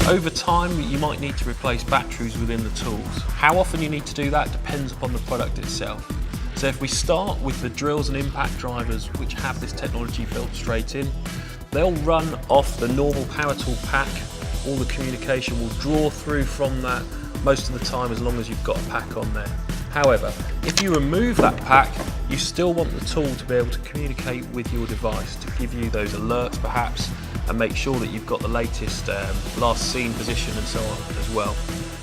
Over time, you might need to replace batteries within the tools. How often you need to do that depends upon the product itself. So if we start with the drills and impact drivers, which have this technology built straight in, they'll run off the normal power tool pack. All the communication will draw through from that most of the time, as long as you've got a pack on there. However, if you remove that pack, you still want the tool to be able to communicate with your device, to give you those alerts perhaps, and make sure that you've got the latest last seen position and so on as well.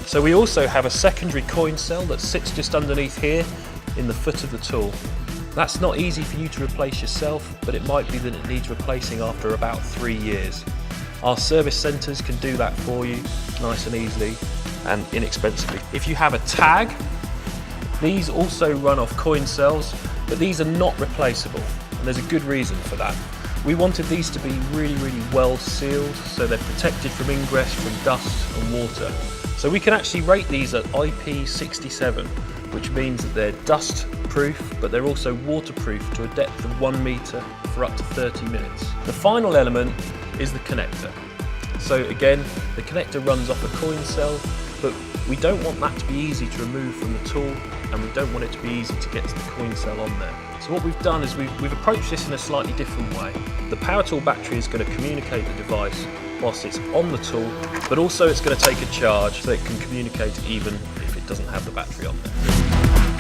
So we also have a secondary coin cell that sits just underneath here in the foot of the tool. That's not easy for you to replace yourself, but it might be that it needs replacing after about 3 years. Our service centres can do that for you nice and easily and inexpensively. If you have a tag, these also run off coin cells, but these are not replaceable, and there's a good reason for that. We wanted these to be really well sealed, so they're protected from ingress from dust and water. So we can actually rate these at IP67, which means that they're dust proof, but they're also waterproof to a depth of 1 metre for up to 30 minutes. The final element is the connector. So again, the connector runs off a coin cell, but we don't want that to be easy to remove from the tool, and we don't want it to be easy to get to the coin cell on there. So what we've done is we've approached this in a slightly different way. The power tool battery is going to communicate the device whilst it's on the tool, but also it's going to take a charge so it can communicate even if it doesn't have the battery on there.